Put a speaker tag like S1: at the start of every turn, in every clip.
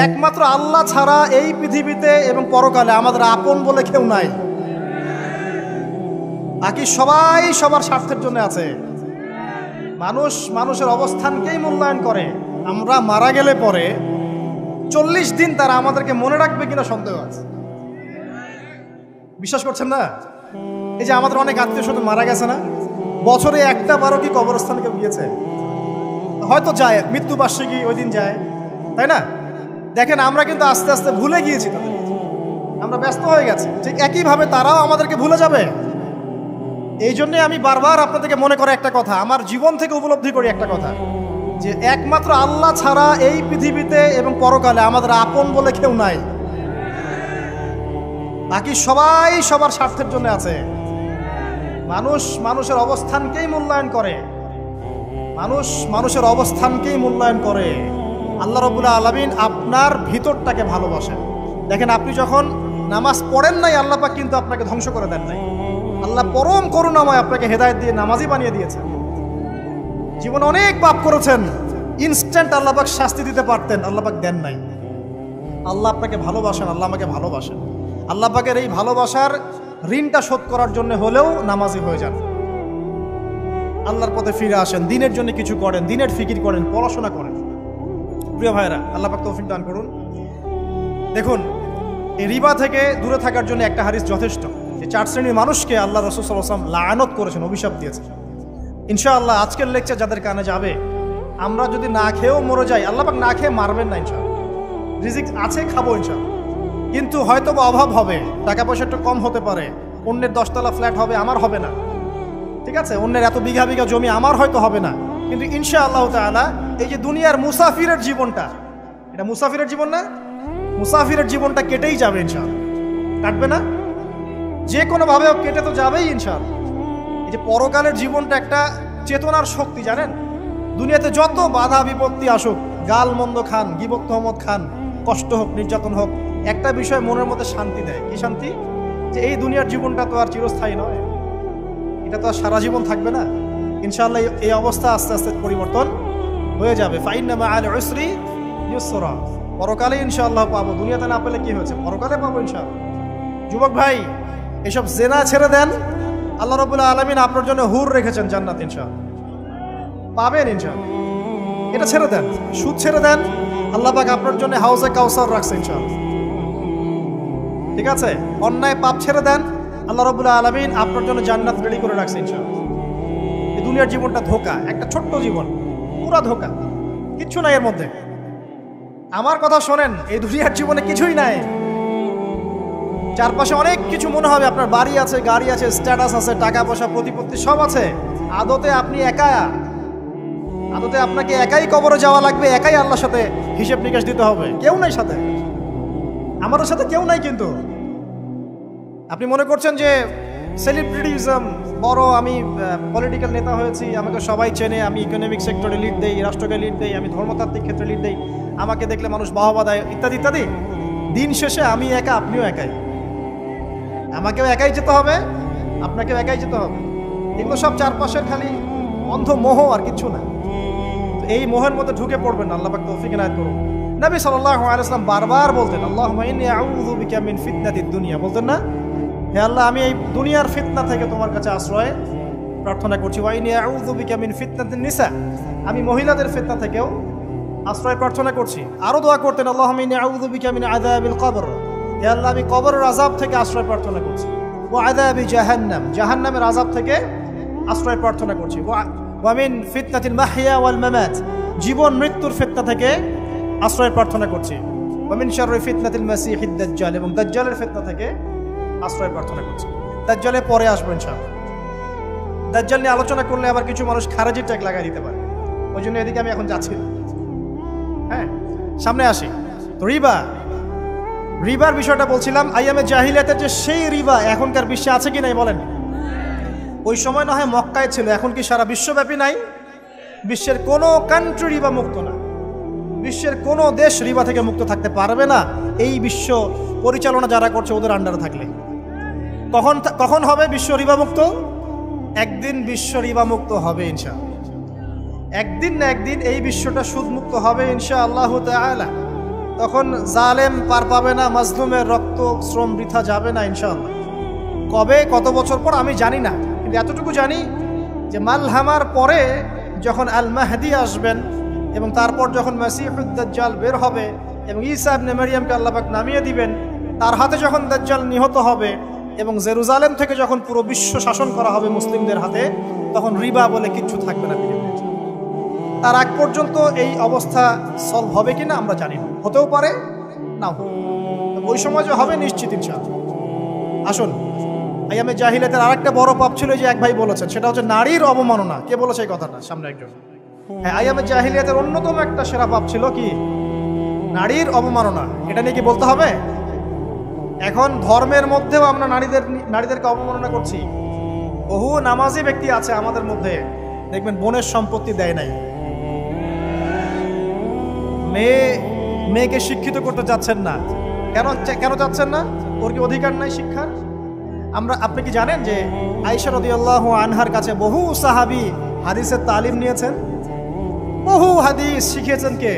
S1: একমাত্র আল্লাহ ছাড়া এই পৃথিবীতে এবং পরকালে আমাদের আপন বলে কেউ নাই। বাকি সবাই সবার স্বার্থের জন্য আছে। মানুষ মানুষের অবস্থানকেই মূল্যায়ন করে। আমরা মারা গেলে পরে 40 দিন তারা আমাদেরকে মনে রাখবে কিনা সন্দেহ আছে। বিশ্বাস করছেন না? এই যে আমাদের অনেক আত্মীয় স্বজন মারা গেছে না, বছরে একটা বারো কি কবরস্থানে কেউ গিয়েছে? হয়তো যায়, মৃত্যুবার্ষিকী ওই দিন যায়, তাই না? দেখেন আমরা কিন্তু আস্তে আস্তে ভুলে গিয়েছি তাদের, আমরা ব্যস্ত হয়ে গেছি। ঠিক একইভাবে তারাও আমাদেরকে ভুলে যাবে। এই জন্যে আমি বারবার আপনাদেরকে মনে করে একটা কথা, আমার জীবন থেকে উপলব্ধি করি একটা কথা, যে একমাত্র আল্লাহ ছাড়া এই পৃথিবীতে এবং পরকালে আমাদের আপন বলে কেউ নাই। বাকি সবাই সবার স্বার্থের জন্য আছে। মানুষ মানুষের অবস্থানকেই মূল্যায়ন করে। মানুষ মানুষের অবস্থানকেই মূল্যায়ন করে। আল্লাহ রাব্বুল আলামিন আপনার ভিতরটাকে ভালোবাসেন। দেখেন আপনি যখন নামাজ পড়েন নাই, আল্লাহ পাক কিন্তু আপনাকে ধ্বংস করে দেন নাই। আল্লাহ পরম করুণাময় আপনাকে হেদায়েত দিয়ে নামাজি বানিয়ে দিয়েছেন। জীবনে অনেক পাপ করেছেন, ইনস্ট্যান্ট আল্লাহ পাক শাস্তি দিতে পারতেন, আল্লাহ পাক দেন নাই। আল্লাহ আপনাকে ভালোবাসেন, আল্লাহ আমাকে ভালোবাসেন। আল্লাহ পাকের এই ভালোবাসার ঋণটা শোধ করার জন্য হলেও নামাজি হয়ে যান, আল্লাহর পথে ফিরে আসেন, দিনের জন্য কিছু করেন, দিনের ফিকির করেন, পড়াশোনা করেন। প্রিয় ভাইরা, আল্লাহ পাক তৌফিক দান করুন। দেখুন, এই রিবা থেকে দূরে থাকার জন্য একটা হাদিস যথেষ্ট। এই 4 শ্রেণীর মানুষকে আল্লাহ রাসূল সাল্লাল্লাহু আলাইহি ওয়াসাল্লাম লাআনত করেছেন, অভিশাপ দিয়েছেন। ইনশাআল্লাহ আজকের লেকচার যাদের কানে যাবে, আমরা যদি না খেয়েও মরে যাই, আল্লাহ পাক না খেয়ে মারবেন না ইনশাআল্লাহ। রিজিক আছে, খাবো ইনশাআল্লাহ। কিন্তু হয়তো বা অভাব হবে, টাকা পয়সা একটু কম হতে পারে, অন্যের 10 তলা ফ্ল্যাট হবে, আমার হবে না, ঠিক আছে? অন্যের এত বিঘা বিঘা জমি আমার হয়তো হবে না। কিন্তু ইনশাআল্লাহ তাআলা এই যে দুনিয়ার মুসাফিরের জীবনটা, এটা মুসাফিরের জীবন না? মুসাফিরের জীবনটা কেটেই যাবে ইনশাআল্লাহ। কাটবে না? যে কোনোভাবে কেটে তো যাবেই ইনশাআল্লাহ। এই যে পরকালের জীবনটা একটা চেতনার শক্তি, জানেন? দুনিয়াতে যত বাধা বিপত্তি আসুক, গাল মন্দ খান, গীবত তহমত খান, কষ্ট হোক, নির্যাতন হোক, একটা বিষয় মনের মধ্যে শান্তি দেয়। কি শান্তি? যে এই দুনিয়ার জীবনটা তো আর চিরস্থায়ী নয়, এটা তো আর সারা জীবন থাকবে না। ইনশাআল্লাহ এই অবস্থা আস্তে আস্তে পরিবর্তন হয়ে যাবে। ফাইন্না মাআল উসরি ইউসরা, পরকালে ইনশাআল্লাহ পাবো। দুনিয়াতে না পেলে কি হয়েছে, পরকালে পাবো ইনশাআল্লাহ। যুবক ভাই, এসব জেনা ছেড়ে দেন, আল্লাহ রাব্বুল আলামিন আপনার জন্য হুর রেখেছেন জান্নাত, ইনশাআল্লাহ পাবেন ইনশাআল্লাহ। এটা ছেড়ে দেন, সুদ ছেড়ে দেন, আল্লাহ পাক আপনার জন্য হাউজে কাউসার রাখছে ইনশাআল্লাহ, ঠিক আছে? অন্যায় পাপ ছেড়ে দেন, আল্লাহ রাব্বুল আলামিন আপনার জন্য জান্নাত রেডি করে রাখছে ইনশাআল্লাহ। এই দুনিয়ার জীবনটা ধোঁকা, একটা ছোট্ট জীবন, পুরা ধোঁকা, কিচ্ছু নাই এর মধ্যে। আমার কথা শোনেন, এই দুনিয়ার জীবনে কিছুই নাই। চারপাশে অনেক কিছু মনে হবে, আপনার বাড়ি আছে, গাড়ি আছে, স্ট্যাটাস আছে, টাকা পয়সা, প্রতিপত্তি সব আছে। আদতে আপনি একা, আদতে আপনাকে একাই কবরে যাওয়া লাগবে, একাই আল্লাহর সাথে হিসেব নিকাশ দিতে হবে। কেউ নাই সাথে, আমাদের সাথে কেউ নাই। কিন্তু আপনি মনে করছেন যে সেলিব্রিটিজম, বড় আমি পলিটিক্যাল নেতা হয়েছি, আমাকে সবাই চেনে, আমি ইকোনমিক সেক্টরে লিড দেই, রাষ্ট্রকে লিড দেই, আমি ধর্মতাত্ত্বিক ক্ষেত্রে লিড দেই, আমাকে দেখলে মানুষ বাহবা দেয়, ইত্যাদি ইত্যাদি। দিন শেষে আমি একা, আপনিও একাই, আমাকেও একাই যেতে হবে, আপনাকেও একাই যেতে হবে। এগুলো সব চারপাশের খালি অন্ধ মোহ, আর কিছু না। এই মোহের মধ্যে ঢুকে পড়বেন না, আল্লাহ পাক তৌফিক ইনায়েত করুন। নবী সাল্লাল্লাহু আলাইহি ওয়াসাল্লাম বারবার বলতেন, আল্লাহুম্মা ইন্নী আউযু বিকা মিন ফিতনাতিদ দুনিয়া, বলতেন না? হে আল্লাহ, আমি এই দুনিয়ার ফিতনা থেকে তোমার কাছে আশ্রয় প্রার্থনা করছি। ওয়া ইন্নী আউযু বিকা মিন ফিতনাতিন নিসা, আমি মহিলাদের ফিতনা থেকেও আশ্রয় প্রার্থনা করছি। আরো দোয়া করতেন, আল্লাহুম্মা ইন্নী আউযু বিকা মিন আযাবিল কবর, হে আল্লাহ, আমি কবরের আযাব থেকে আশ্রয় প্রার্থনা করছি। ওয়া আযাবি জাহান্নাম, জাহান্নামের আযাব থেকে আশ্রয় প্রার্থনা করছি। ওয়া মিন ফিতনাতিল মাহইয়া ওয়াল মামাত, জীবন মৃত্যুর ফিতনা থেকে আশ্রয় প্রার্থনা করছি। ওয়া মিন শাররি ফিতনাতিল মাসিহিদ দাজ্জাল, এবং দাজ্জালের ফিতনা থেকে আশ্রয় প্রার্থনা করছি। দাজ্জালে পরে আসবো ইনশাআল্লাহ। দাজ্জাল নিয়ে আলোচনা করলে আবার কিছু মানুষ খারাজি ট্যাগ লাগাই দিতে পারে, ওই জন্য এদিকে আমি এখন যাচ্ছি। হ্যাঁ, সামনে আসি। তো রিবার বিষয়টা বলছিলাম। আইয়ামে জাহিলিয়াতের যে সেই রিবা এখনকার বিশ্বে আছে কি নাই বলেন? ওই সময় না হয় মক্কায় ছিল, এখন কি সারা বিশ্বব্যাপী নাই? বিশ্বের কোনো কান্ট্রি রিবা মুক্ত না, বিশ্বের কোনো দেশ রিবা থেকে মুক্ত থাকতে পারবে না, এই বিশ্ব পরিচালনা যারা করছে ওদের আন্ডারে থাকলে। কখন হবে বিশ্ব রিবা মুক্ত? একদিন বিশ্ব রিবা মুক্ত হবে ইনশাআল্লাহ। একদিন না একদিন এই বিশ্বটা সুদ মুক্ত হবে ইনশাআল্লাহু তাআলা। তখন জালেম পার পাবে না, মাজলুমের রক্ত শ্রম বৃথা যাবে না ইনশাআল্লাহ। কবে কত বছর পর আমি জানি না, কিন্তু এতটুকু জানি যে মালহামার পরে যখন আল মাহদি আসবেন এবং তারপর যখন মাসিহুদ দাজ্জাল বের হবে এবং ঈসা ইবনে মারইয়ামকে আল্লাহ পাক নামিয়ে দিবেন, তার হাতে যখন দাজ্জাল নিহত হবে এবং জেরুজালেম থেকে যখন পুরো বিশ্ব শাসন করা হবে মুসলিমদের হাতে, তখন রিবা বলে কিচ্ছু থাকবে না পৃথিবীতে। তার আগ পর্যন্ত এই অবস্থা সলভ হবে কিনা আমরা জানি না, হতেও পারে নাও হবে। ওই সময় যে হবে নিশ্চিত ইনশাআল্লাহ। আসুন, আইয়ামে জাহিলিয়াতের আরেকটা বড় পাপ ছিল যে এক ভাই বলেছেন, সেটা হচ্ছে নারীর অবমাননা। কে বলেছে এই কথাটা? সামনে একজন। হ্যাঁ, আইয়ামে জাহিলিয়াতের অন্যতম একটা সেরা পাপ ছিল কি? নারীর অবমাননা। এটা নিয়ে কি বলতে হবে? এখন ধর্মের মধ্যেও আমরা নারীদেরকে অবমাননা করছি। বহু নামাজি ব্যক্তি আছে আমাদের মধ্যে, দেখবেন বোনের সম্পত্তি দেয় নাই, মেয়েকে শিক্ষিত করতে চাচ্ছেন না। কেন চাচ্ছেন না? ওর কি অধিকার নাই শিক্ষার? আপনি কি জানেন যে আয়েশা রাদিয়াল্লাহু আনহার কাছে বহু সাহাবী হাদিসের তালিম নিয়েছেন, বহু হাদিস শিখিয়েছেন কে?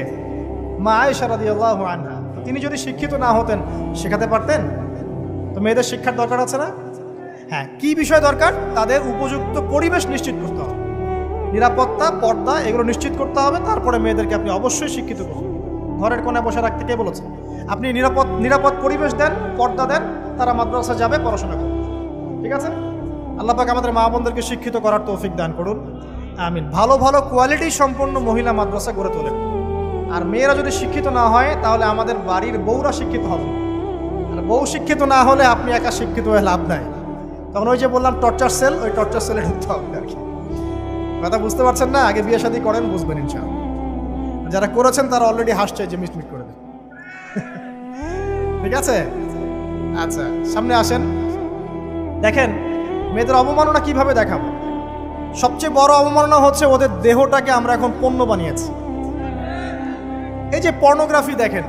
S1: মা আয়েশা রাদিয়াল্লাহু আনহা। তিনি যদি শিক্ষিত না হতেন শেখাতে পারতেন? তো মেয়েদের শিক্ষার দরকার আছে না? হ্যাঁ, কি বিষয় দরকার? তাদের উপযুক্ত পরিবেশ নিশ্চিত করতে হবে, নিরাপত্তা, পর্দা এগুলো নিশ্চিত করতে হবে। তারপরে মেয়েদেরকে আপনি অবশ্যই শিক্ষিত করুন। ঘরের কোণায় বসে রাখতে কে বলেছে? আপনি নিরাপদ পরিবেশ দেন, পর্দা দেন, তারা মাদ্রাসা যাবে, পড়াশোনা করবে। ঠিক আছে? আল্লাহ পাক আমাদের মা বোনদেরকে শিক্ষিত করার তৌফিক দান করুন, আমিন। ভালো ভালো কোয়ালিটি সম্পন্ন মহিলা মাদ্রাসা গড়ে তোলেন। আর মেয়েরা যদি শিক্ষিত না হয় তাহলে আমাদের বাড়ির বউরা শিক্ষিত হবে। আর বউ শিক্ষিত না হলে আপনি একা শিক্ষিত হয়ে লাভ নাই। তখন ওই যে বললাম টর্চার সেল, ওই টর্চার সেলে ঢুকতে হবে আর কি। কথা বুঝতে পারছেন না? আগে বিয়ে শাদী করেন, বুঝবেন ইনশাআল্লাহ। যারা করেছেন তারা অলরেডি হাসছে যে মিটমিট করে দেন। ঠিক আছে? আচ্ছা, সামনে আসেন। দেখেন মেয়েদের অবমাননা কিভাবে দেখাবো। সবচেয়ে বড় অবমাননা হচ্ছে ওদের দেহটাকে আমরা এখন পণ্য বানিয়েছি। এই যে পর্নোগ্রাফি দেখেন,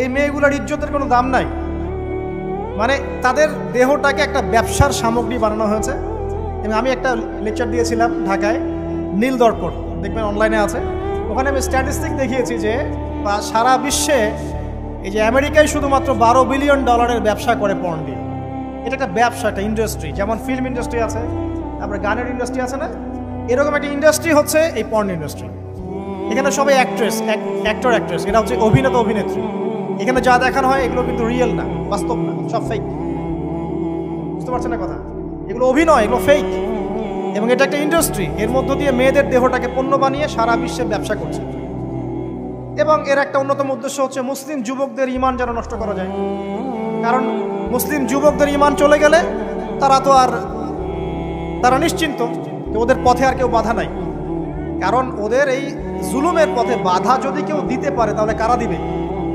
S1: এই মেয়েগুলোর ইজ্জতের কোনো দাম নাই। মানে তাদের দেহটাকে একটা ব্যবসার সামগ্রী বানানো হয়েছে। এবং আমি একটা লেকচার দিয়েছিলাম ঢাকায়, নীল দর্পণ, দেখবেন অনলাইনে আছে। ওখানে আমি স্ট্যাটিস্টিক দেখিয়েছি যে সারা বিশ্বে এই যে আমেরিকায় শুধুমাত্র $12 বিলিয়ন ব্যবসা করে পর্ন দিয়ে। এটা একটা ব্যবসা, একটা ইন্ডাস্ট্রি। যেমন ফিল্ম ইন্ডাস্ট্রি আছে, তারপরে গানের ইন্ডাস্ট্রি আছে না, এরকম একটা ইন্ডাস্ট্রি হচ্ছে এই পর্ন ইন্ডাস্ট্রি। এখানে সবাই অ্যাক্টর, এটা হচ্ছে অভিনেতা, অভিনেত্রী। এখানে যা দেখানো হয় এগুলো কিন্তু রিয়েল না, বাস্তব না, সব ফেক। বুঝতে পারছেন না কথা? এগুলো অভিনয়, এগুলো ফেক। এবং এটা একটা ইন্ডাস্ট্রি, এর মধ্য দিয়ে মেয়েদের দেহটাকে পণ্য বানিয়ে সারা বিশ্বে ব্যবসা করছে। এবং এর একটা অন্যতম উদ্দেশ্য হচ্ছে মুসলিম যুবকদের ঈমান যেন নষ্ট করা যায়। কারণ মুসলিম যুবকদের ঈমান চলে গেলে তারা নিশ্চিন্ত যে ওদের পথে আর কেউ বাধা নাই। কারণ ওদের এই জুলুমের পথে বাধা যদি কেউ দিতে পারে তাহলে কারা দিবে?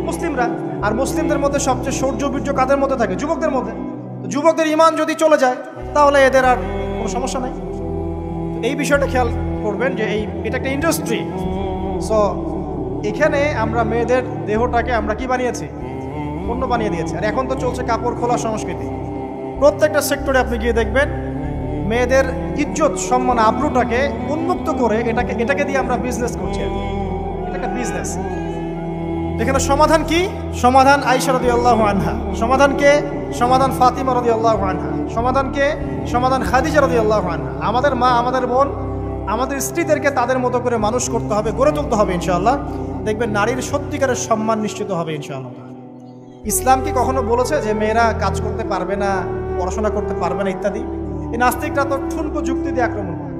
S1: মুসলিমরা। আর মুসলিমদের মধ্যে সবচেয়ে শৌর্য বীর্য কাদের মধ্যে থাকে? যুবকদের মধ্যে। যুবকদের ঈমান যদি চলে যায় তাহলে এদের আর কোনো সমস্যা নাই। এই বিষয়টা খেয়াল করবেন যে এটা একটা ইন্ডাস্ট্রি। সো এখানে আমরা মেয়েদের দেহটাকে আমরা কি বানিয়েছি? পণ্য বানিয়ে দিয়েছি। আর এখন তো চলছে কাপড় খোলা সংস্কৃতি। প্রত্যেকটা সেক্টরে আপনি গিয়ে দেখবেন মেয়েদের ইজ্জত, সম্মান, আব্রুটাকে উন্মুক্ত করে এটাকে দিয়ে আমরা বিজনেস করছি। এটা একটা বিজনেস। এখানে সমাধান কি? সমাধান আয়েশা রাদিয়াল্লাহু আনহা। সমাধানকে সমাধান ফাতিমা রাদিয়াল্লাহু আনহা। সমাধানকে সমাধান খাদিজা রাদিয়াল্লাহু আনহা। আমাদের মা, আমাদের বোন, আমাদের স্ত্রীদেরকে তাদের মতো করে মানুষ করতে হবে, গড়ে তুলতে হবে ইনশাআল্লাহ। দেখবেন নারীর সত্যিকারের সম্মান নিশ্চিত হবে ইনশাআল্লাহ। ইসলাম কি কখনো বলেছে যে মেয়েরা কাজ করতে পারবে না, পড়াশোনা করতে পারবে না ইত্যাদি? এই নাস্তিকরা তো ঠুনকো যুক্তি দিয়ে আক্রমণ করে।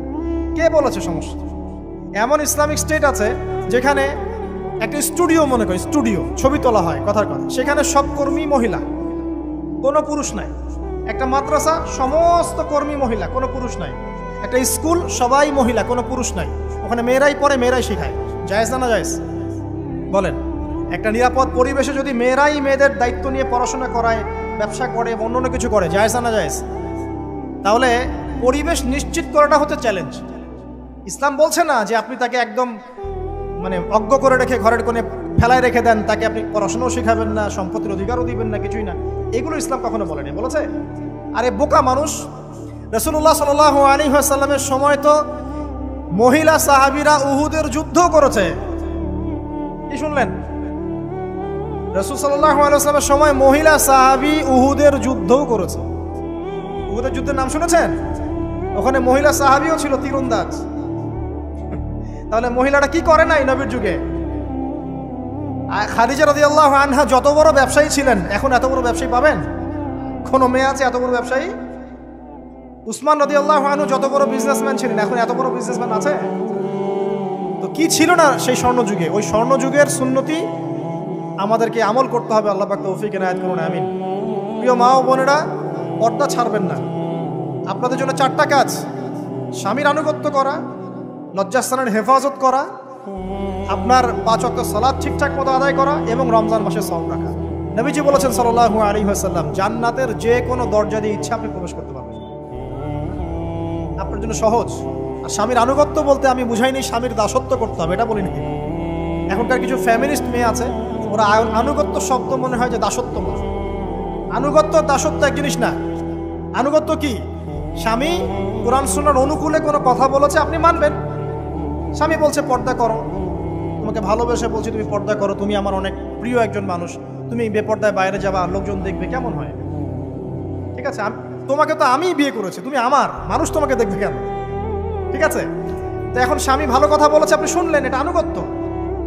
S1: কে বলেছে সমস্যা? এমন ইসলামিক স্টেট আছে যেখানে একটা স্টুডিও, মনে করি স্টুডিও, ছবি তোলা হয়, কথার কথা, সেখানে সব কর্মী মহিলা, কোনো পুরুষ নাই। একটা মাদ্রাসা, সমস্ত কর্মী মহিলা, কোনো পুরুষ নাই। একটা স্কুল, সবাই মহিলা, কোনো পুরুষ নাই। ওখানে মেয়েরাই পড়ে, মেয়েরাই শেখায়। জায়েজ না জায়েজ বলেন? একটা নিরাপদ পরিবেশে যদি মেয়েরাই মেয়েদের দায়িত্ব নিয়ে পড়াশোনা করায়, ব্যবসা করে, অন্য কিছু করে, জায়েজ না জায়েজ? তাহলে পরিবেশ নিশ্চিত করাটা হচ্ছে চ্যালেঞ্জ। ইসলাম বলছে না যে আপনি তাকে একদম অজ্ঞ করে রেখে ঘরের কোণে ফেলায় রেখে দেন, তাকে আপনি পড়াশোনাও শেখাবেন না, সম্পত্তির অধিকারও দিবেন না, কিছুই না। এগুলো ইসলাম কখনো বলেনি। বলেছে? আরে বোকা মানুষ! রাসূলুল্লাহ সাল্লাল্লাহু আলাইহি ওয়াসাল্লামের সময় তো মহিলা সাহাবীরা উহুদের যুদ্ধ করেছে। কি শুনলেন? রাসূল সাল্লাল্লাহু আলাইহি ওয়াসাল্লামের সময় মহিলা সাহাবী উহুদের যুদ্ধও করেছে। উহুদের যুদ্ধের নাম শুনেছেন? ওখানে মহিলা সাহাবীও ছিল তীরন্দাজ। তাহলে মহিলাটা কি করে নাই নবীর যুগে? খাদিজা রাদিয়াল্লাহু আনহা যত বড় ব্যবসায়ী ছিলেন, এখন এত বড় ব্যবসায়ী পাবেন? কোনো মেয়ে আছে এত বড় ব্যবসায়ী? উসমান রাদিয়াল্লাহু আনহু যত বড় বিজনেসম্যান ছিলেন, এখন এত বড় বিজনেসম্যান আছে? তো কি ছিল না সেই স্বর্ণযুগে? ওই স্বর্ণযুগের সুন্নতি আমাদেরকে আমল করতে হবে। আল্লাহ পাক তৌফিক এনায়েত করুন, আমিন। প্রিয় মা ও বোনেরা, পর্দা ছাড়বেন না। আপনাদের জন্য 4টা কাজ: স্বামীর আনুগত্য করা, লজ্জাস্থানের হেফাজত করা, আপনার 5 ওয়াক্ত সালাত ঠিকঠাক মতো আদায় করা এবং রমজান মাসে সওম রাখা। নবীজি বলেছেন সাল্লাল্লাহু আলাইহি ওয়াসাল্লাম, জান্নাতের যে কোনো দরজা দিয়ে ইচ্ছা আপনি প্রবেশ করতে পারবেন। আপনার জন্য সহজ। আর স্বামীর আনুগত্য বলতে আমি বুঝাইনি স্বামীর দাসত্ব করতে হবে, এটা বলিনি। এখনকার কিছু ফ্যামিলিস্ট মেয়ে আছে, ওরা আনুগত্য শব্দ মনে হয় যে দাসত্ব বলে। আনুগত্য দাসত্ব এক জিনিস না। আনুগত্য কি? স্বামী কোরআন সুন্নাহর অনুকূলে কোনো কথা বলেছে, আপনি মানবেন। স্বামী বলছে পর্দা করো, তোমাকে ভালোবেসে বলছি তুমি পর্দা করো, তুমি আমার অনেক প্রিয় একজন মানুষ, তুমি বেপর্দায় বাইরে যাবা, লোকজন দেখবে, কেমন হয়? ঠিক আছে, তোমাকে তো আমি বিয়ে করেছি, তুমি আমার মানুষ, তোমাকে দেখবে কেন? ঠিক আছে, তো এখন স্বামী ভালো কথা বলেছে, আপনি শুনলেন, এটা আনুগত্য।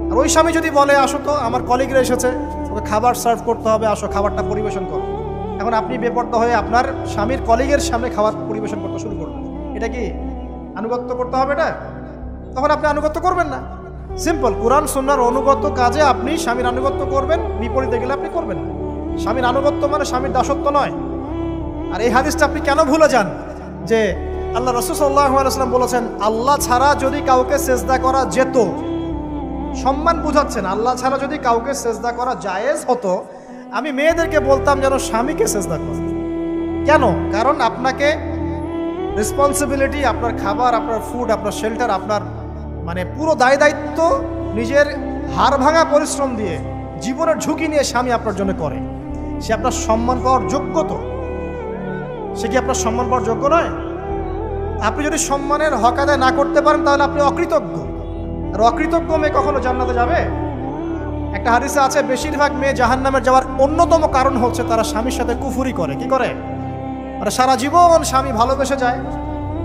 S1: আর ওই স্বামী যদি বলে আসো তো আমার কলিগরা এসেছে, ওকে খাবার সার্ভ করতে হবে, আসো খাবারটা পরিবেশন করো, এখন আপনি বেপর্দা হয়ে আপনার স্বামীর কলিগের সামনে খাবার পরিবেশন করতে শুরু করবেন, এটা কি আনুগত্য করতে হবে? এটা তখন আপনি আনুগত্য করবেন না। সিম্পল, কোরআন সুন্নাহর অনুগত কাজে আপনি স্বামীর আনুগত্য করবেন, বিপরীতে গেলে আপনি করবেন না। স্বামীর আনুগত্য মানে স্বামীর দাসত্ব নয়। আর এই হাদিসটা আপনি কেন ভুলে যান যে আল্লাহ রাসূল সাল্লাল্লাহু আলাইহি ওয়াসাল্লাম বলেছেন, আল্লাহ ছাড়া যদি কাউকে সেজদা করা যেত, সম্মান বুঝাচ্ছেন, আল্লাহ ছাড়া যদি কাউকে সেজদা করা জায়েজ হতো, আমি মেয়েদেরকে বলতাম যেন স্বামীকে সেজদা করে। কেন? কারণ আপনাকে রেসপন্সিবিলিটি, আপনার খাবার, আপনার ফুড, আপনার শেল্টার, আপনার মানে পুরো দায় দায়িত্ব নিজের হাড় ভাঙা পরিশ্রম দিয়ে, জীবনের ঝুঁকি নিয়ে স্বামী আপনার জন্য করে। সে আপনার সম্মান পাওয়ার যোগ্য তো? সে কি আপনার সম্মান পাওয়ার যোগ্য নয়? আপনি যদি সম্মানের হক আদায় না করতে পারেন তাহলে আপনি অকৃতজ্ঞ। আর অকৃতজ্ঞ মেয়ে কখনো জান্নাতে যাবে? একটা হাদিসে আছে, বেশিরভাগ মেয়ে জাহান্নামের যাওয়ার অন্যতম কারণ হচ্ছে তারা স্বামীর সাথে কুফরি করে। কি করে? মানে সারা জীবন স্বামী ভালোবেসে যায়,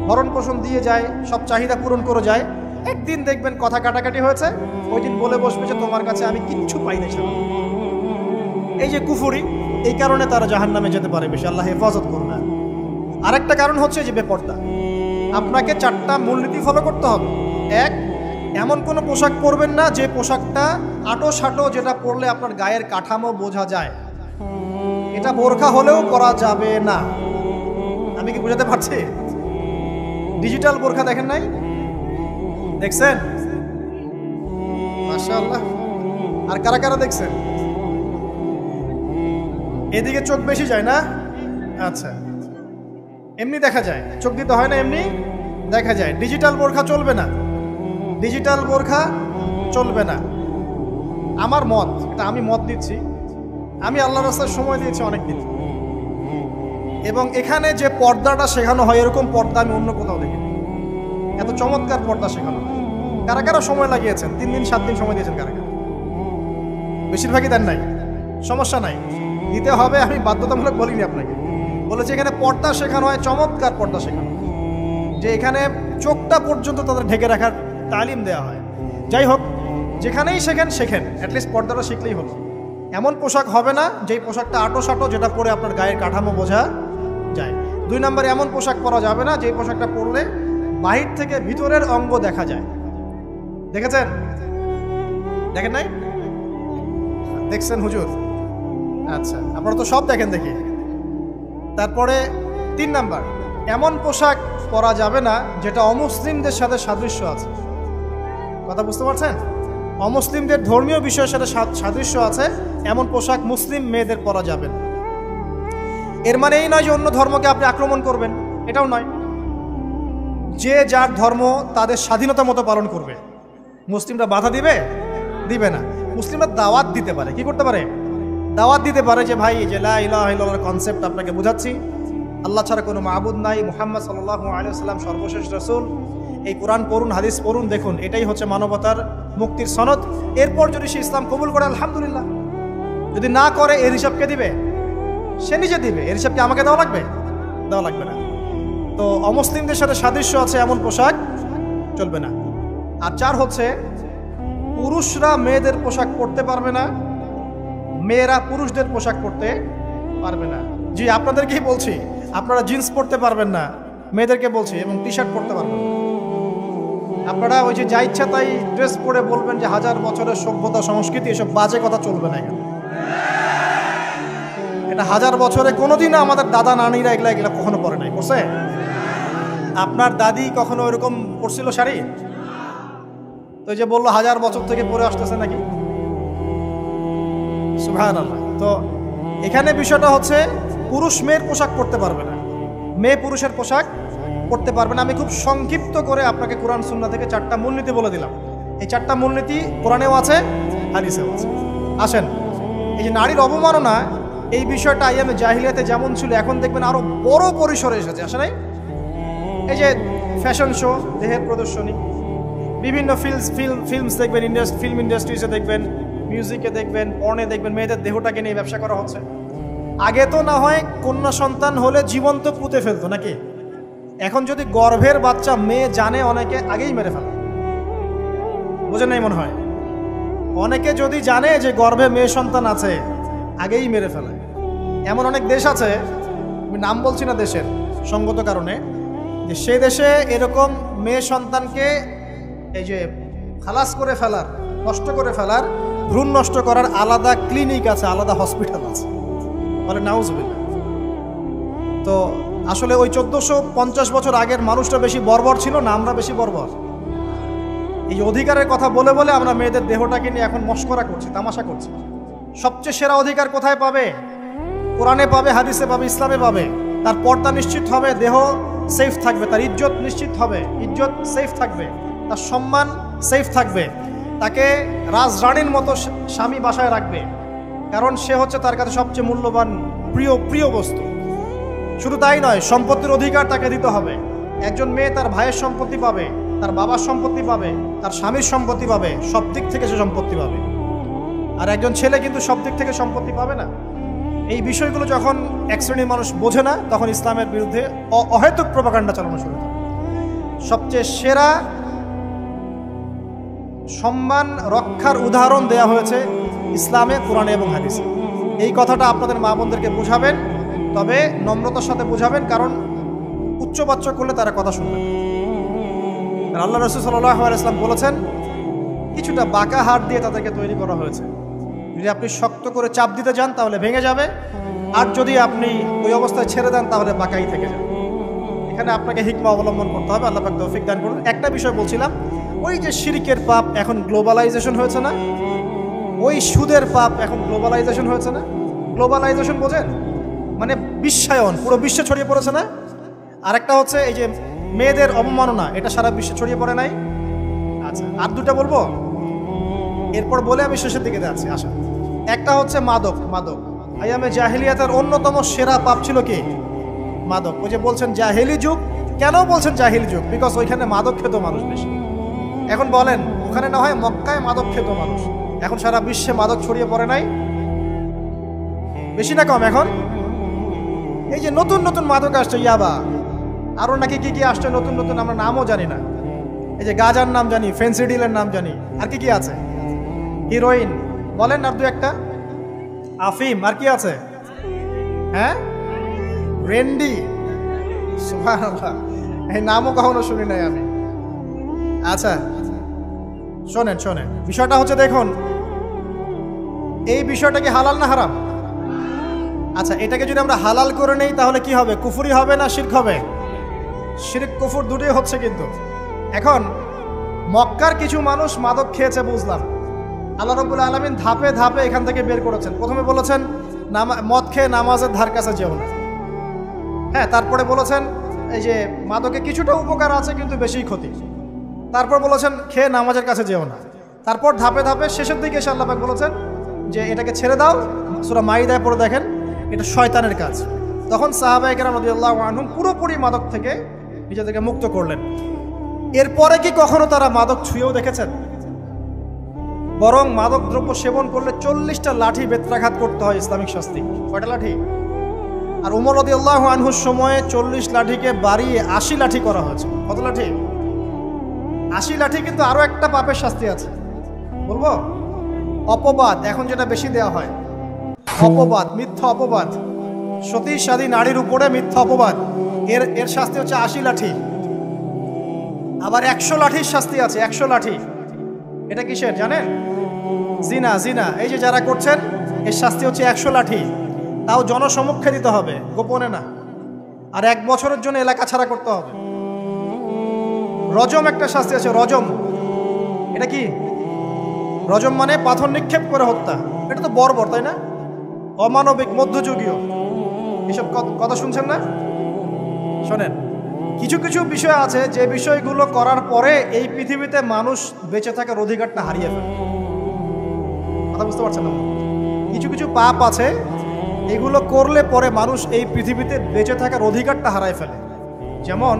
S1: ভরণ পোষণ দিয়ে যায়, সব চাহিদা পূরণ করে যায়, একদিন দেখবেন কথা কাটাকাটি হয়েছে, ওই দিন বলে বসবে যে তোমার কাছে আমি কিচ্ছু পাই না। এই যে কুফরি, এই কারণে তারা জাহান্নামে যেতে পারে বেশি। আল্লাহ হেফাজত করুন। আরেকটা কারণ হচ্ছে যে বেপর্দা। আপনাকে 4টা মূলনীতি ফলো করতে হবে। 1, এমন কোনো পোশাক পরবেন না যে পোশাকটা আটো সাটো, যেটা পরলে আপনার গায়ের কাঠামো বোঝা যায়। এটা বোরখা হলেও পরা যাবে না। আমি কি বুঝাতে পারছি? ডিজিটাল বোরখা দেখেন নাই? দেখছেন? মাশাআল্লাহ। আর কারা কারা দেখছেন? এদিকে চোখ বেশি যায় না? আচ্ছা, এমনি দেখা যায়, চোখ দিতে হয় না, এমনি দেখা যায়। ডিজিটাল বোরখা চলবে না, ডিজিটাল বোরখা চলবে না। আমার মত, এটা আমি মত দিচ্ছি, আমি আল্লাহর রাস্তায় সময় দিয়েছি অনেক দিন, এবং এখানে যে পর্দাটা শেখানো হয় এরকম পর্দা আমি অন্য কোথাও দেখিনি। এত চমৎকার পর্দা শেখানো হয়। কারা কারা সময় লাগিয়েছেন? 3 দিন 7 দিন সময় দিয়েছেন কারা কারা? বেশিরভাগই দেন নাই, সমস্যা নাই, দিতে হবে। আমি বাধ্যতামূলক বলিনি আপনাকে, বলেছি এখানে পর্দা শেখানো হয়, চমৎকার পর্দা শেখানো হয়, যে এখানে চোখটা পর্যন্ত তাদের ঢেকে রাখার তালিম দেওয়া হয়। যাই হোক, যেখানেই শেখেন অ্যাটলিস্ট পর্দাটা শিখলেই হলো। এমন পোশাক হবে না যেই পোশাকটা আটো সাটো, যেটা পরে আপনার গায়ের কাঠামো বোঝা যায়। 2 নম্বরে এমন পোশাক পরা যাবে না যেই পোশাকটা পরলে বাহির থেকে ভিতরের অঙ্গ দেখা যায়। দেখেছেন? দেখেন নাই? দেখছেন হুজুর? আচ্ছা, আপনারা তো সব দেখেন দেখি। তারপরে 3 নাম্বার, এমন পোশাক পরা যাবে না যেটা অমুসলিমদের সাথে সাদৃশ্য আছে। কথা বুঝতে পারছেন? অমুসলিমদের ধর্মীয় বিষয়ের সাথে সাদৃশ্য আছে এমন পোশাক মুসলিম মেয়েদের পরা যাবে না। এর মানে এই নয় যে অন্য ধর্মকে আপনি আক্রমণ করবেন, এটাও নয়। যে যার ধর্ম তাদের স্বাধীনতা মতো পালন করবে। মুসলিমরা বাধা দিবে? দিবে না। মুসলিমরা দাওয়াত দিতে পারে। কি করতে পারে? দাওয়াত দিতে পারে যে ভাই, যে লা ইলাহা ইল্লাল্লাহর কনসেপ্ট আপনাকে বুঝাচ্ছি, আল্লাহ ছাড়া কোনো মাবুদ নাই, মুহাম্মদ সাল্লাল্লাহু আলাইহি ওয়াসাল্লাম সর্বশেষ রাসূল, এই কোরআন পড়ুন, হাদিস পড়ুন, দেখুন এটাই হচ্ছে মানবতার মুক্তির সনদ। এরপর যদি সে ইসলাম কবুল করে আলহামদুলিল্লাহ, যদি না করে এর হিসাব কে দিবে? সে নিজে দিবে। এর হিসাব কি আমাকে দেওয়া লাগবে? দেওয়া লাগবে না। তো অমুসলিমদের সাথে সাদৃশ্য আছে এমন পোশাক চলবে না। আর 4 হচ্ছে পুরুষরা মেয়েদের পোশাক পরতে পারবে না, মেয়েরা পুরুষদের পোশাক পরতে পারবে না। জি, আপনাদেরকেই বলছি, আপনারা জিন্স পরতে পারবেন না, মেয়েদেরকে বলছি, এবং টি শার্ট পরতে পারবেন না। আপনারা ওই যে যা ইচ্ছা তাই ড্রেস পরে বলবেন যে 1000 বছরের সভ্যতা সংস্কৃতি, এসব বাজে কথা চলবে না এখানে। এটা 1000 বছরে কোনোদিনও আমাদের দাদা নানিরা এগুলা কখনো পরে নাই। পড়ছে? আপনার দাদি কখনো ওইরকম পরছিল শাড়ি? তো যে বললো 1000 বছর থেকে পরে আসতেছে নাকি? সুবহানাল্লাহ। তো এখানে বিষয়টা হচ্ছে পুরুষ মেয়ের পোশাক পরতে পারবে না, মেয়ে পুরুষের পোশাক পরতে পারবে না। আমি খুব সংক্ষিপ্ত করে আপনাকে কোরআন সুন্নাহ থেকে 4টা মূলনীতি বলে দিলাম। এই 4টা মূলনীতি কোরআনেও আছে, হাদিসেও আছে। আসেন, এই যে নারীর অবমাননা, এই বিষয়টা আইয়ামে জাহিলিয়াতে যেমন ছিল, এখন দেখবেন আরো বড় পরিসরে এসেছে। আসে নাই? এই যে ফ্যাশন শো, দেহের প্রদর্শনী, বিভিন্ন ফিল্মস দেখবেন, ফিল্ম ইন্ডাস্ট্রিজে দেখবেন, মিউজিকে দেখবেন, পর্নে দেখবেন, মেয়েদের দেহটাকে নিয়ে ব্যবসা করা হচ্ছে। আগে তো না হয় কন্যা সন্তান হলে জীবন্ত পুঁতে ফেলতো নাকি? এখন যদি গর্ভের বাচ্চা মেয়ে জানে, অনেকে আগেই মেরে ফেলে। বুঝেন নাই মনে হয়? অনেকে যদি জানে যে গর্ভে মেয়ে সন্তান আছে, আগেই মেরে ফেলে। এমন অনেক দেশ আছে, আমি নাম বলছি না দেশের সঙ্গত কারণে, যে সেই দেশে এরকম মেয়ে সন্তানকে এই যে খালাস করে ফেলার, নষ্ট করে ফেলার, ভ্রূণ নষ্ট করার আলাদা ক্লিনিক আছে, আলাদা হসপিটাল আছে। বলে নাউজুবিল্লাহ। তো আসলে ওই 1450 বছর আগের মানুষটা বেশি বর্বর ছিল না, আমরা বেশি বর্বর? এই অধিকারের কথা বলে বলে আমরা মেয়েদের দেহটাকে নিয়ে এখন মস্করা করছি, তামাশা করছি। সবচেয়ে সেরা অধিকার কোথায় পাবে? কোরআনে পাবে, হাদিসে পাবে, ইসলামে পাবে। তার পর্দা নিশ্চিত হবে, দেহ সেফ থাকবে, তার ইজ্জত নিশ্চিত হবে, ইজ্জত সেফ থাকবে, তার সম্মান সেফ থাকবে, তাকে রাজরানীর মতো স্বামী বাসায় রাখবে, কারণ সে হচ্ছে তার কাছে সবচেয়ে মূল্যবান প্রিয় বস্তু। শুধু তাই নয়, সম্পত্তির অধিকার তাকে দিতে হবে। একজন মেয়ে তার ভাইয়ের সম্পত্তি পাবে, তার বাবার সম্পত্তি পাবে, তার স্বামীর সম্পত্তি পাবে, সব দিক থেকে সে সম্পত্তি পাবে। আর একজন ছেলে কিন্তু সব দিক থেকে সম্পত্তি পাবে না। এই বিষয়গুলো যখন এক শ্রেণীর মানুষ বোঝে না, তখন ইসলামের বিরুদ্ধে অহেতুক প্রপাগান্ডা চালানো শুরু করে। সবচেয়ে সেরা সম্মান রক্ষার উদাহরণ দেয়া হয়েছে ইসলামে, কোরআনে এবং হাদিসে। এই কথাটা আপনাদের মা বোনদেরকে বোঝাবেন, তবে নম্রতার সাথে বোঝাবেন, কারণ উচ্চবাচ্য করলে তারা কথা শুনবে। আল্লাহ রাসূল সাল্লাল্লাহু আলাইহি ওয়াসাল্লাম বলেছেন, কিছুটা বাঁকা হাত দিয়ে তাদেরকে তৈরি করা হয়েছে। যদি আপনি শক্ত করে চাপ দিতে যান তাহলে ভেঙে যাবে, আর যদি আপনি ওই অবস্থায় ছেড়ে দেন তাহলে বাঁকাই থেকে যাবে। এখানে আপনাকে হিকমা অবলম্বন করতে হবে। আল্লাহ পাক তৌফিক দান করুন। একটা বিষয় বলছিলাম, ওই যে শিরকের পাপ এখন গ্লোবালাইজেশন হয়েছে না, ওই সুদের পাপ এখন গ্লোবালাইজেশন হয়েছে না। গ্লোবালাইজেশন বোঝেন? মানে বিশ্বায়ন, পুরো বিশ্বে ছড়িয়ে পড়েছে না। আর একটা হচ্ছে এই যে মেয়েদের অবমাননা, এটা সারা বিশ্বে ছড়িয়ে পড়ে নাই? আচ্ছা, আর দুটা বলবো, এরপর বলে আমি শেষের দিকে যাচ্ছি। আচ্ছা, একটা হচ্ছে মাদক। আইয়ামে জাহিলিয়াতের অন্যতম সেরা পাপ ছিল কি? মাদক। ওই যে বলছেন জাহিলি যুগ, কেন বলছেন জাহিলি যুগ? বিকজ ওইখানে মাদক খেত মানুষ বেশি। এখন বলেন, ওখানে না হয় মক্কায় মাদক খেত মানুষ, এখন সারা বিশ্বে মাদক ছড়িয়ে পড়ে নাই? বেশি না কম? এখন এই যে নতুন নতুন মাদক আসছে, ইয়াবা, আরো নাকি কি কি আসছে নতুন নতুন, আমরা নামও জানি না। এই যে গাজার নাম জানি, ফেন্সিডিলের নাম জানি, আর কি কি আছে? হিরোইন বলেন, আর দু একটা, আফিম, আর কি আছে? হ্যাঁ, রেন্ডি। সুবহানাল্লাহ, এই নামও কখনো শুনি নাই আমি। আচ্ছা শোনেন, বিষয়টা হচ্ছে, দেখুন এই বিষয়টা কি হালাল না হারাম? আচ্ছা, এটাকে যদি আমরা হালাল করে নেই তাহলে কি হবে? কুফরি হবে না শিরক হবে? শিরক কুফর দুটোই হচ্ছে। কিন্তু এখন মক্কার কিছু মানুষ মাদক খেয়েছে বুঝলাম, আল্লাহ রাব্বুল আলামিন ধাপে ধাপে এখান থেকে বের করেছেন। প্রথমে বলেছেন মদ খেয়ে নামাজের ধার কাছে যেও না। হ্যাঁ, তারপরে বলেছেন এই যে মাদকে কিছুটা উপকার আছে কিন্তু বেশি ক্ষতি। তারপর বলেছেন খেয়ে নামাজের কাছে যেও না। তারপর ধাপে ধাপে শেষের দিকে এসে আল্লাহ পাক বলেছেন যে এটাকে ছেড়ে দাও। সূরা মাইদায় পড়ে দেখেন, এটা শয়তানের কাজ। তখন সাহাবায়ে কেরাম রাদিয়াল্লাহু আনহুম পুরোপুরি মাদক থেকে নিজেদেরকে মুক্ত করলেন। এরপরে কি কখনো তারা মাদক ছুঁয়েও দেখেছেন? বরং মাদকদ্রব্য সেবন করলে 40টা লাঠি বেত্রাঘাত করতে হয় ইসলামিক শাস্তি। কয়টা লাঠি? আর উমর রাদিয়াল্লাহু আনহুর সময়ে 40 লাঠিকে বাড়িয়ে 80 লাঠি করা হয়েছে। কত লাঠি? 80 লাঠি। কিন্তু আরো একটা পাপের শাস্তি আছে, বলবো? অপবাদ। এখন যেটা বেশি দেওয়া হয়, অপবাদ, মিথ্যা অপবাদ, সতী সাদী নারীর উপরে মিথ্যা অপবাদ, এর শাস্তি হচ্ছে 80 লাঠি। আবার 100 লাঠির শাস্তি আছে, 100 লাঠি। এটা কিসের জানেন? জিনা। জিনা এই যে যারা করছেন, এর শাস্তি হচ্ছে 100 লাঠি। তাও জনসমক্ষে দিতে হবে, গোপনে না। আর 1 বছরের জন্য এলাকা ছাড়া করতে হবে। রজম একটা শাস্তি আছে, রজম। এটা কি? রজম মানে পাথর নিক্ষেপ করে হত্যা। এটা তো বর্বর, তাই না? অমানবিক, মধ্যযুগীয়। এসব কথা শুনছেন না? শোনেন, কিছু কিছু বিষয় আছে যে বিষয়গুলো করার পরে এই পৃথিবীতে মানুষ বেঁচে থাকার অধিকারটা হারিয়ে ফেলে। কথা বুঝতে পারছেন না? কিছু কিছু পাপ আছে, এগুলো করলে পরে মানুষ এই পৃথিবীতে বেঁচে থাকার অধিকারটা হারায় ফেলে। যেমন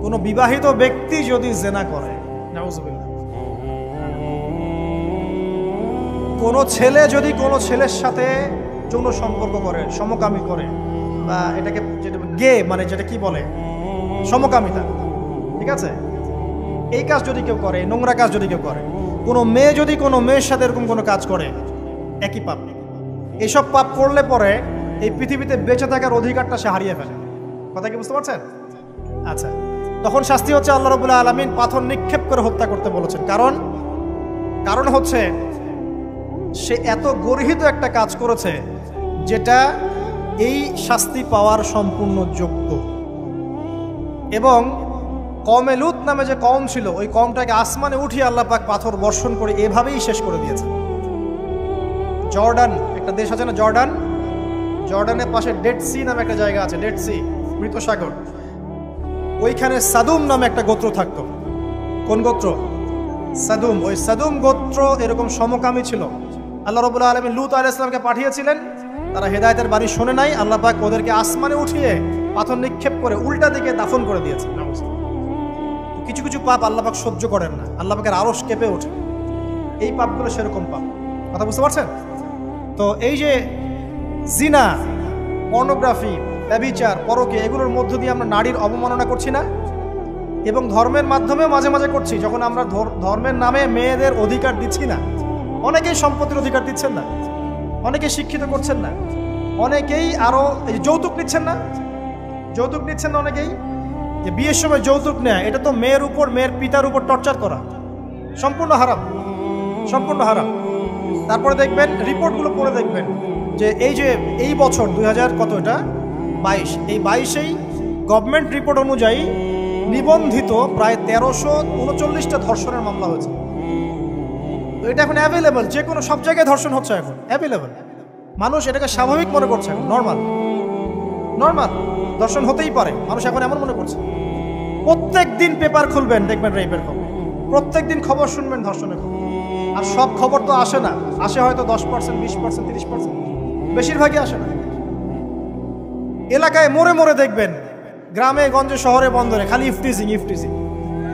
S1: কোনো বিবাহিত ব্যক্তি যদি জেনা করে, নাউজুবিল্লাহ, কোনো ছেলে যদি কোনো ছেলের সাথে যৌন সম্পর্ক করে, সমকামী করে, বা এটাকে যেটা গে মানে যেটা কি বলে, সমকামিতা, ঠিক আছে? এই কাজ যদি কেউ করে, নোংরা কাজ যদি কেউ করে, কোনো মেয়ে যদি কোনো মেয়ের সাথে এরকম কোনো কাজ করে, একই পাপ। এসব পাপ করলে পরে এই পৃথিবীতে বেঁচে থাকার অধিকারটা সে হারিয়ে ফেলে। কথা কি বুঝতে পারছেন? আচ্ছা, তখন শাস্তি হচ্ছে আল্লাহ রাব্বুল আলামিন পাথর নিক্ষেপ করে হত্যা করতে বলেছেন। কারণ হচ্ছে সে এত গর্হিত একটা কাজ করেছে যেটা এই শাস্তি পাওয়ার সম্পূর্ণ যোগ্য। এবং কওমে লূত নামে যে কওম ছিল, ওই কওমটাকে আসমানে উঠিয়ে আল্লাহ পাক পাথর বর্ষণ করে এভাবেই শেষ করে দিয়েছে। জর্ডান একটা দেশ আছে না, জর্ডান? জর্ডানের পাশে ডেড সি নামে একটা জায়গা আছে, ডেড সি, মৃত সাগর। ওইখানে সাদুম নামে একটা গোত্র থাকতো। কোন গোত্র? সাদুম। ওই সাদুম গোত্র এরকম সমকামী ছিল। আল্লাহ রাব্বুল আলামিন লূত আলাইহিস সালামকে পাঠিয়েছিলেন, তারা হেদায়েতের বাণী শোনে নাই। আল্লাহ পাক ওদেরকে আসমানে উঠিয়ে পাথর নিক্ষেপ করে উল্টা দিকে দাফন করে দিয়েছে। কিছু কিছু পাপ আল্লাহ পাক সহ্য করেন না, আল্লাহ পাকের আরশ কেঁপে ওঠে। এই পাপগুলো সেরকম পাপ। কথা বুঝতে পারছেন? তো এই যে জিনা, পর্নোগ্রাফি, ব্যভিচার, পরকে, এগুলোর মধ্য দিয়ে আমরা নারীর অবমাননা করছি না? এবং ধর্মের মাধ্যমেও মাঝে মাঝে করছি, যখন আমরা ধর্মের নামে মেয়েদের অধিকার দিচ্ছি না। অনেকেই সম্পত্তির অধিকার দিচ্ছেন না, অনেকে শিক্ষিত করছেন না, অনেকেই আরো যৌতুক নিচ্ছেন না। যৌতুক নিচ্ছেন না অনেকেই। যে বিয়ের সময় যৌতুক নেয়, এটা তো মেয়ের উপর, মেয়ের পিতার উপর টর্চার করা, সম্পূর্ণ হারাম, সম্পূর্ণ হারাম। তারপরে দেখবেন, রিপোর্টগুলো পড়ে দেখবেন যে এই বছর 2022, এই 22-এই গভর্নমেন্ট রিপোর্ট অনুযায়ী নিবন্ধিত প্রায় 1339টা ধর্ষণের মামলা হয়েছে। তো এটা এখন অ্যাভেলেবল, যে কোনো সব জায়গায় ধর্ষণ হচ্ছে, এখন অ্যাভেলেবল। মানুষ এটাকে স্বাভাবিক মনে করছে, এখন নর্মাল ধর্ষণ হতেই পারে, মানুষ এখন এমন মনে করছে। প্রত্যেক দিন পেপার খুলবেন, দেখবেন রেপের খবর, প্রত্যেক দিন খবর শুনবেন ধর্ষণের খবর। আর সব খবর তো আসে না, আসে হয়তো 10%, 20%, 30%, বেশিরভাগই আসে না। এলাকায় মোড়ে মোড়ে দেখবেন, গ্রামে গঞ্জে শহরে বন্দরে খালি ইফটিজিং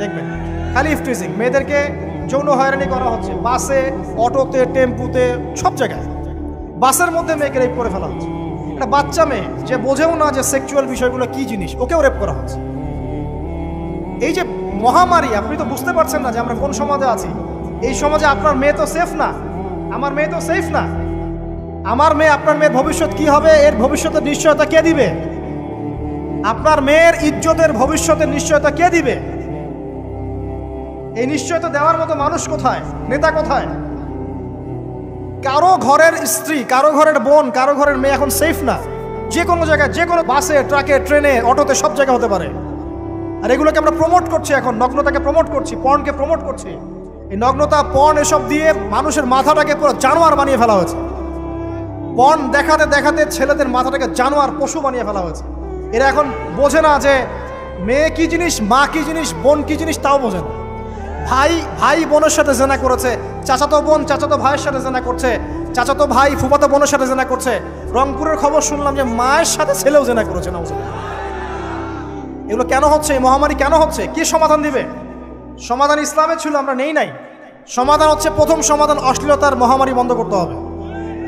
S1: দেখবেন, খালি ইফটিজিং। মেয়েদেরকে যৌন হয়রানি করা হচ্ছে, বাসে, অটোতে, টেম্পুতে, সব জায়গায়। বাসের মধ্যে মেয়েকে রেপ করে ফেলা হচ্ছে। একটা বাচ্চা মেয়ে যে বোঝেও না যে সেক্সুয়াল বিষয়গুলো কি জিনিস, ওকেও রেপ করা হচ্ছে। এই যে মহামারী, আপনি তো বুঝতে পারছেন না যে আমরা কোন সমাজে আছি। এই সমাজে আপনার মেয়ে তো সেফ না, আমার মেয়ে তো সেফ না। আমার মেয়ে, আপনার মেয়ের ভবিষ্যৎ কি হবে, এর ভবিষ্যতের নিশ্চয়তা কে দিবে? আপনার মেয়ের ইজ্জতের ভবিষ্যতের নিশ্চয়তা কে দিবে? এই নিশ্চয়তা দেওয়ার মতো মানুষ কোথায়, নেতা কোথায়? কারো ঘরের স্ত্রী, কারো ঘরের বোন, কারো ঘরের মেয়ে এখন সেফ না। যে কোনো জায়গায়, যে কোনো বাসে, ট্রাকে, ট্রেনে, অটোতে, সব জায়গায় হতে পারে। আর এগুলোকে আমরা প্রমোট করছি, এখন নগ্নতাকে প্রমোট করছি, পর্নকে প্রমোট করছি। এই নগ্নতা, পর্ন, এসব দিয়ে মানুষের মাথাটাকে পুরো জানোয়ার বানিয়ে ফেলা হয়েছে। পর্ন দেখাতে দেখাতে ছেলেদের মাথাটাকে জানোয়ার, পশু বানিয়ে ফেলা হয়েছে। এরা এখন বোঝে না যে মেয়ে কি জিনিস, মা কি জিনিস, বোন কি জিনিস, তাও বোঝে না। ভাই বোনের সাথে জেনা করেছে, চাচাতো বোন চাচাতো ভাইয়ের সাথে জেনা করছে, চাচাতো ভাই ফুফাতো বোনের সাথে জেনা করছে। রংপুরের খবর শুনলাম যে মায়ের সাথে ছেলেও জেনা করেছে। না, এগুলো কেন হচ্ছে? এই মহামারী কেন হচ্ছে? কি সমাধান দিবে? সমাধান ইসলামে ছিল, আমরা নেই নাই। সমাধান হচ্ছে, প্রথম সমাধান অশ্লীলতার মহামারী বন্ধ করতে হবে,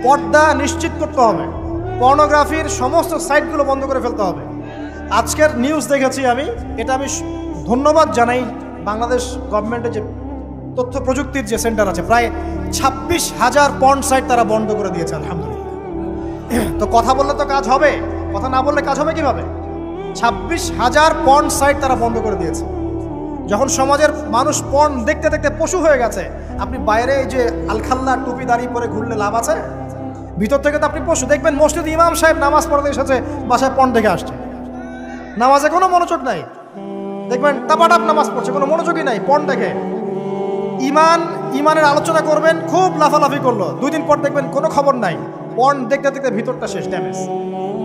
S1: পর্দা নিশ্চিত করতে হবে, পর্নোগ্রাফির সমস্ত সাইটগুলো বন্ধ করে ফেলতে হবে। আজকের নিউজ দেখেছি আমি, এটা আমি ধন্যবাদ জানাই বাংলাদেশ গভর্নমেন্টের যে তথ্য প্রযুক্তির যে সেন্টার আছে, প্রায় 26,000 পর্ন সাইট তারা বন্ধ করে দিয়েছে, আলহামদুলিল্লাহ। তো কথা বললে তো কাজ হবে, কথা না বললে কাজ হবে কিভাবে? 26,000 পর্ন সাইট তারা বন্ধ করে দিয়েছে। যখন সমাজের মানুষ পর্ন দেখতে দেখতে পশু হয়ে গেছে, আপনি বাইরে এই যে আলখাল্লা টুপি দাঁড়িয়ে পরে ঘুরলে লাভ আছে? ভিতর থেকে তো আপনি পশু। দেখবেন মসজিদ ইমাম সাহেব নামাজ পড়তে এসেছে, বাসায় পর্ন দেখে আসছে, নামাজে কোনো মনোযোগ নাই। দেখবেন টাপাটাপ নামাজ পড়ছে, কোনো মনোযোগই নাই, পর্ন দেখে। ইমানের আলোচনা করবেন, খুব লাফালাফি করলো, 2 দিন পর দেখবেন কোনো খবর নাই, পর্ন দেখতে দেখতে ভিতরটা শেষ, ড্যামেজ।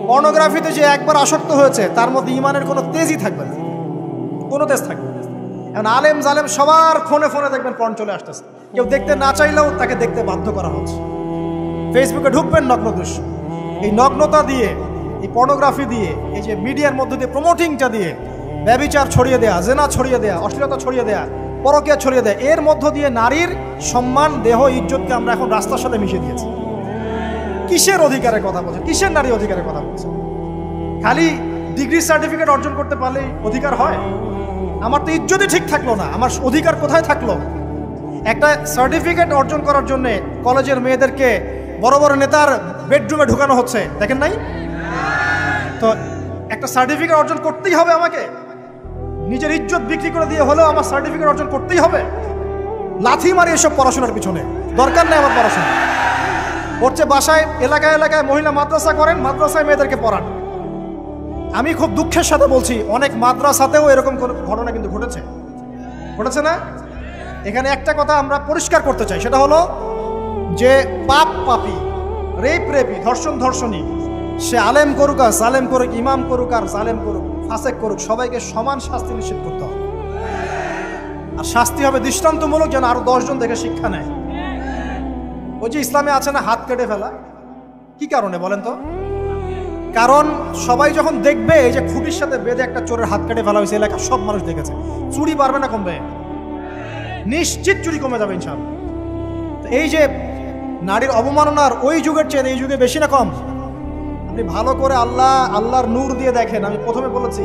S1: পর্নোগ্রাফিতে যে একবার আসক্ত হয়েছে, তার মধ্যে ইমানের কোনো তেজই থাকবে না, কোনো তেজ থাকবে না। এখন আলেম জালেম সবার ফোনে ফোনে দেখবেন পর্ন চলে আসতেছে, কেউ দেখতে না চাইলেও তাকে দেখতে বাধ্য করা হচ্ছে। ফেসবুকে ঢুকবেন, নগ্ন দৃশ্য। এই নগ্নতা দিয়ে, এই পর্নোগ্রাফি দিয়ে, এই যে মিডিয়ার মধ্যে দিয়ে প্রমোটিংটা দিয়ে ব্যভিচার ছড়িয়ে দেয়া, জেনা ছড়িয়ে দেয়া, অশ্লীলতা ছড়িয়ে দেয়া, পরকীয়া ছড়িয়ে দেয়, এর মধ্য দিয়ে নারীর সম্মান, দেহ, ইজ্জতকে আমরা এখন রাস্তার সাথে মিশিয়ে দিয়েছি। কিসের অধিকারের কথা বলছে? কিসের নারী অধিকারের কথা বলছে? খালি ডিগ্রি সার্টিফিকেট অর্জন করতে পারলেই অধিকার হয়? আমার তো ইজ্জতই ঠিক থাকলো না, আমার অধিকার কোথায় থাকলো? একটা সার্টিফিকেট অর্জন করার জন্য কলেজের মেয়েদেরকে বড় বড় নেতার বেডরুমে ঢুকানো হচ্ছে, দেখেন নাই? তো একটা সার্টিফিকেট অর্জন করতেই হবে আমাকে, নিজের ইজ্জত বিক্রি করে দিয়ে হলেও আমার সার্টিফিকেট অর্জন করতেই হবে। লাথি মারি এসব পড়াশোনার পিছনে, দরকার নেই আমার পড়াশোনা। পড়ছে বাসায়, এলাকায় এলাকায় মহিলা মাদ্রাসা করেন, মাদ্রাসায় মেয়েদেরকে পড়ান। আমি খুব দুঃখের সাথে বলছি, অনেক মাদ্রাসাতেও এরকম ঘটনা কিন্তু ঘটেছে না? এখানে একটা কথা আমরা পরিষ্কার করতে চাই, সেটা হলো যে পাপী, রেপি, ধর্ষণী, সে আলেম করুক আর জালেম করুক, ইমাম করুক আর জালেম করুক, ফাসেক করুক, সবাইকে সমান শাস্তি নিশ্চিত করতে হবে। আর শাস্তি হবে দৃষ্টান্তমূলক, যেন আরো 10 জন দেখে শিক্ষা নেয়। ওই যে ইসলামে আছে না হাত কেটে ফেলা, কি কারণে বলেন তো? কারণ সবাই যখন দেখবে এই যে খুঁটির সাথে বেঁধে একটা চোরের হাত কেটে ফেলা হয়েছে, এলাকার সব মানুষ দেখেছে, চুরি বাড়বে না কমবে? নিশ্চিত চুরি কমে যাবে ইনশাআল্লাহ। তো এই যে নারীর অবমাননার ওই যুগের চেয়ে এই যুগে বেশি না কম? আপনি ভালো করে আল্লাহর নূর দিয়ে দেখেন। আমি প্রথমে বলেছি,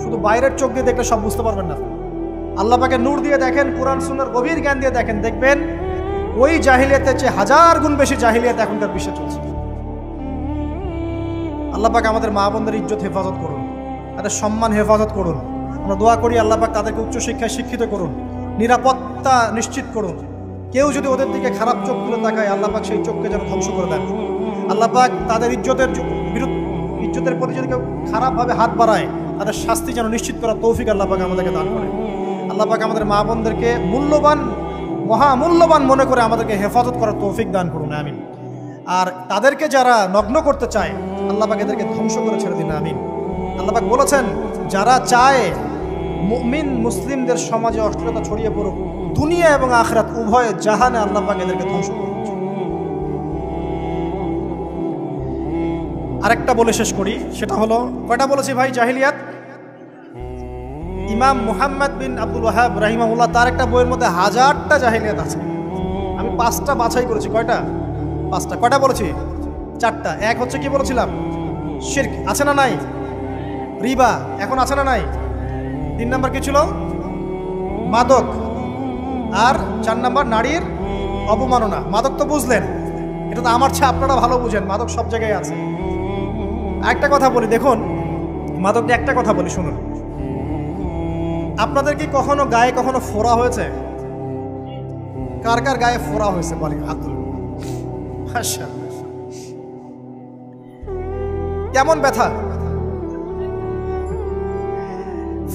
S1: শুধু বাইরের চোখ দিয়ে দেখলে সব বুঝতে পারবেন না। আল্লাহ পাকে নূর দিয়ে দেখেন, কোরআন সুন্নাহর গভীর জ্ঞান দিয়ে দেখেন, দেখবেন ওই জাহিলিয়াতের চেয়ে 1000 গুণ বেশি জাহিলিয়াত এখনকার বিশ্বে চলছে। আল্লাহ পাক আমাদের মা বোনদের ইজ্জত হেফাজত করুন, তাদের সম্মান হেফাজত করুন। আমরা দোয়া করি আল্লাহ পাক তাদেরকে উচ্চশিক্ষায় শিক্ষিত করুন, নিরাপত্তা নিশ্চিত করুন। কেউ যদি ওদের দিকে খারাপ চোখ তুলে তাকায়, আল্লাহ পাক সেই চোখকে যেন ধ্বংস করে দেন। আল্লাহ পাক তাদের ইজ্জতের প্রতি যদি কেউ খারাপভাবে হাত বাড়ায়, তাদের শাস্তি যেন নিশ্চিত করার তৌফিক আল্লাহ পাক আমাদেরকে দান করেন। আল্লাহ পাক আমাদের মা বোনদেরকে মহামূল্যবান মনে করে আমাদেরকে হেফাজত করার তৌফিক দান করুন, আমিন। আর তাদেরকে যারা নগ্ন করতে চায়, আল্লাহ পাক এদেরকে ধ্বংস করে ছেড়ে দিন, আমিন। আল্লাহ পাক বলেছেন, যারা চায় মুমিন মুসলিমদের সমাজে অশ্লীলতা ছড়িয়ে পড়ুক, দুনিয়া এবং আখিরাত উভয় জাহানে আল্লাহ পাক এদেরকে ধ্বংস করুন। আরেকটা বলে শেষ করি, সেটা হলো, কয়টা বলেছি ভাই জাহিলিয়াত? ইমাম মুহাম্মদ বিন আব্দুল ওয়াহাব রাহিমাহুল্লাহ, তার একটা বইয়ের মধ্যে 1000টা জাহিলিয়াত আছে। আমি 5টা বাছাই করেছি। কয়টা? 5টা। কয়টা বলেছি? 4টা। এক হচ্ছে কি বলেছিলাম? শিরক, আছে না নাই? রিবা এখন আছে না নাই? 3 নাম্বার কি ছিল? মাদক। আর 4 নাম্বার নারীর অবমাননা। মাদক তো বুঝলেন, এটা তো আমার চেয়ে আপনারা ভালো বুঝেন, মাদক সব জায়গায় আছে। একটা কথা বলি, দেখুন মাদক নিয়ে একটা কথা বলি, শুনুন। আপনাদের কি কখনো গায়ে কখনো ফোড়া হয়েছে? কার কার গায়ে ফোড়া হয়েছে বলি, হাত তুলুন। আচ্ছা, কেমন ব্যথা?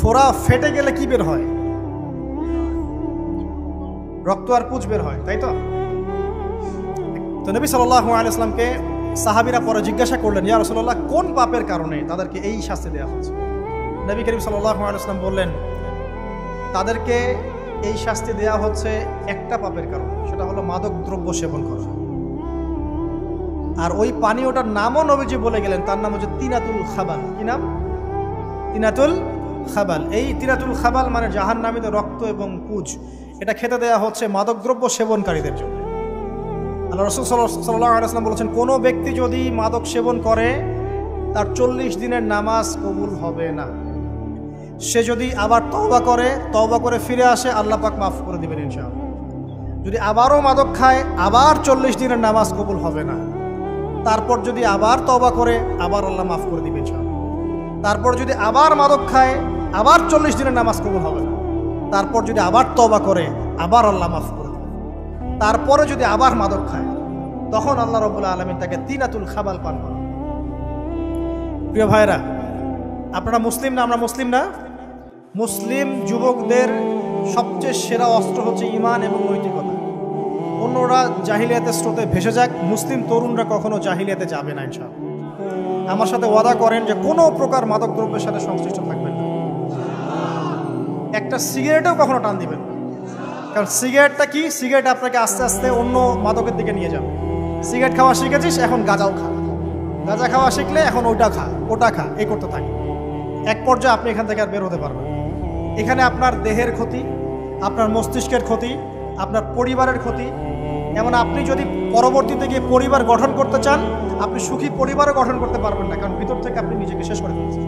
S1: ফোড়া ফেটে গেলে কি বের হয়? রক্ত আর পুঁজ বের হয়, তাই তো? তো নবী সাল্লাল্লাহু আলাইহি ওয়াসাল্লামকে সাহাবীরা পরে জিজ্ঞাসা করলেন, ইয়া রাসূলুল্লাহ, কোন পাপের কারণে তাদেরকে এই শাস্তি দেওয়া হচ্ছে? নবী করিম সাল্লাল্লাহু আলাইহি ওয়াসাল্লাম বললেন, তাদেরকে এই শাস্তি দেওয়া হচ্ছে একটা পাপের কারণে, সেটা হলো মাদক দ্রব্য সেবন করা। আর ওই পানীয়টার নামও নবীজি বলে গেলেন, তার নাম হচ্ছে তিনাতুল খাবাল। কি নাম? তিনাতুল খাবাল। এই তিনাতুল খাবাল মানে জাহান্নামীদের রক্ত এবং পুঁজ। এটা খেতে দেয়া হচ্ছে মাদকদ্রব্য সেবনকারীদের জন্য। আল্লাহ রাসূল সাল্লাল্লাহু আলাইহি ওয়াসাল্লাম বলেছেন, কোনো ব্যক্তি যদি মাদক সেবন করে তার 40 দিনের নামাজ কবুল হবে না। সে যদি আবার তওবা করে ফিরে আসে, আল্লাহ পাক মাফ করে দিবেন ইনশাআল্লাহ। যদি আবারও মাদক খায়, আবার 40 দিনের নামাজ কবুল হবে না। তারপর যদি আবার তওবা করে, আবার আল্লাহ মাফ করে দিবেন ইনশাআল্লাহ। তারপর যদি আবার মাদক খায়, আবার 40 দিনের নামাজ কবুল হবে না। তারপর যদি আবার তওবা করে, আবার আল্লাহ মাফ করে দেবেন। তারপরে যদি আবার মাদক খায়, তখন আল্লাহ রাব্বুল আলামিন তাকে তিনাতুল খাবাল পান করান। প্রিয় ভাইরা, আপনারা মুসলিম না? আমরা মুসলিম না? মুসলিম যুবকদের সবচেয়ে সেরা অস্ত্র হচ্ছে ঈমান এবং নৈতিকতা। অন্যরা জাহিলিয়াতের স্রোতে ভেসে যাক, মুসলিম তরুণরা কখনো জাহিলিয়াতে যাবে না ইনশাআল্লাহ। আমার সাথে ওয়াদা করেন যে কোনো প্রকার মাদক দ্রব্যের সাথে সংশ্লিষ্ট থাকবেন না। একটা সিগারেটেও কখনো টান দিবেন না। কারণ সিগারেটটা কি? সিগারেট আপনাকে আস্তে আস্তে অন্য মাদকের দিকে নিয়ে যাবে। সিগারেট খাওয়া শিখেছিস, এখন গাঁজাও খা। গাঁজা খাওয়া শিখলে এখন ওটা খা, এই করতে থাকে। এক পর্যায়ে আপনি এখান থেকে আর বের হতে পারবেন। এখানে আপনার দেহের ক্ষতি, আপনার মস্তিষ্কের ক্ষতি, আপনার পরিবারের ক্ষতি। এমন আপনি যদি পরবর্তীতে গিয়ে পরিবার গঠন করতে চান, আপনি সুখী পরিবারও গঠন করতে পারবেন না, কারণ ভিতর থেকে আপনি নিজেকে শেষ করে ফেলছেন।